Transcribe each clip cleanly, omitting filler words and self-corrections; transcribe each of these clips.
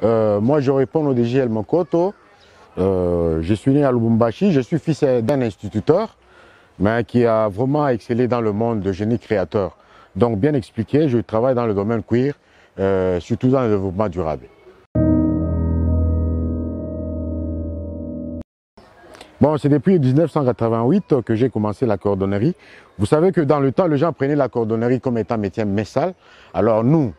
Moi, je réponds au DG Mokoto. Je suis né à Lubumbashi. Je suis fils d'un instituteur, mais qui a vraiment excellé dans le monde de génie créateur. Donc, bien expliqué, je travaille dans le domaine queer, surtout dans le développement durable. Bon, c'est depuis 1988 que j'ai commencé la cordonnerie. Vous savez que dans le temps, les gens prenaient la cordonnerie comme étant métier messal. Alors nous,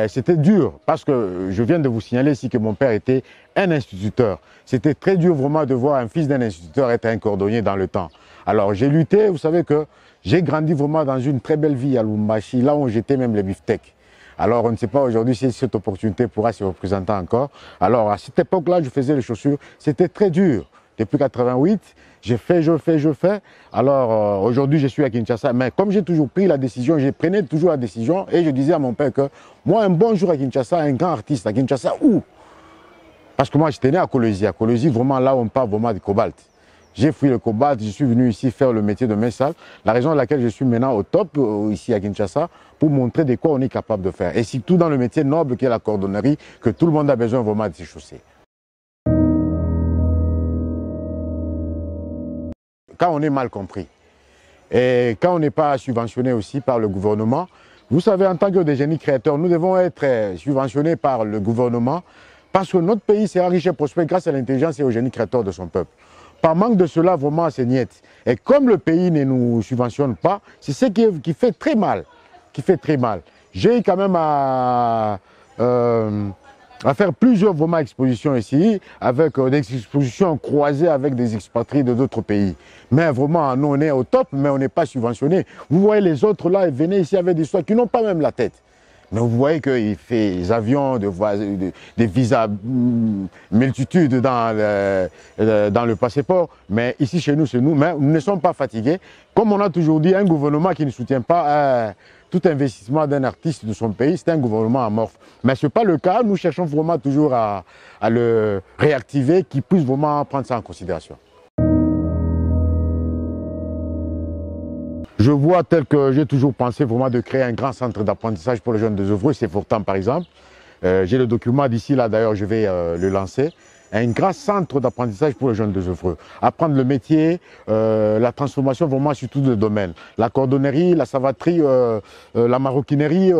c'était dur parce que je viens de vous signaler ici que mon père était un instituteur. C'était très dur vraiment de voir un fils d'un instituteur être un cordonnier dans le temps. Alors j'ai lutté, vous savez que j'ai grandi vraiment dans une très belle vie à Lubumbashi, là où j'étais même les beefsteaks. Alors on ne sait pas aujourd'hui si cette opportunité pourra se représenter encore. Alors à cette époque-là, je faisais les chaussures, c'était très dur. Depuis 88, j'ai fait, je fais. Alors aujourd'hui, je suis à Kinshasa. Mais comme j'ai toujours pris la décision, je prenais toujours la décision et je disais à mon père que moi, un bon jour à Kinshasa, un grand artiste à Kinshasa, où? Parce que moi, j'étais né à Kolwezi. À Kolwezi, vraiment là où on parle vraiment de cobalt. J'ai fui le cobalt, je suis venu ici faire le métier de messal. La raison pour laquelle je suis maintenant au top ici à Kinshasa, pour montrer de quoi on est capable de faire. Et surtout dans le métier noble qui est la cordonnerie, que tout le monde a besoin vraiment de ces chaussées. Quand on est mal compris et quand on n'est pas subventionné aussi par le gouvernement, vous savez, en tant que génie créateurs, nous devons être subventionnés par le gouvernement parce que notre pays sera riche et prospère grâce à l'intelligence et au génie créateur de son peuple. Par manque de cela, vraiment, c'est niet. Et comme le pays ne nous subventionne pas, c'est ce qui fait très mal. J'ai eu quand même à faire plusieurs vraiment expositions ici, avec des expositions croisées avec des expatriés de d'autres pays. Mais vraiment, nous on est au top, mais on n'est pas subventionné. Vous voyez les autres là, ils venaient ici avec des histoires qui n'ont pas même la tête. Mais vous voyez qu'il fait des avions, des visas multitudes dans le passeport. Mais ici chez nous, c'est nous. Mais nous ne sommes pas fatigués. Comme on a toujours dit, un gouvernement qui ne soutient pas tout investissement d'un artiste de son pays, c'est un gouvernement amorphe. Mais ce n'est pas le cas. Nous cherchons vraiment toujours à le réactiver, qu'il puisse vraiment prendre ça en considération. Je vois tel que j'ai toujours pensé vraiment de créer un grand centre d'apprentissage pour les jeunes désœuvreux, c'est pourtant par exemple. J'ai le document d'ici là, d'ailleurs je vais le lancer. Un grand centre d'apprentissage pour les jeunes désœuvreux. Apprendre le métier, la transformation vraiment sur tous les domaines. La cordonnerie, la savaterie, la maroquinerie,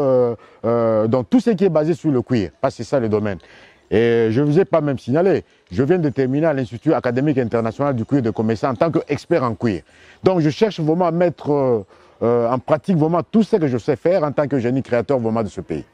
donc tout ce qui est basé sur le cuir, parce que c'est ça le domaine. Et je ne vous ai pas même signalé, je viens de terminer à l'Institut académique international du cuir de commerçant en tant qu'expert en cuir. Donc je cherche vraiment à mettre en pratique vraiment tout ce que je sais faire en tant que génie créateur vraiment de ce pays.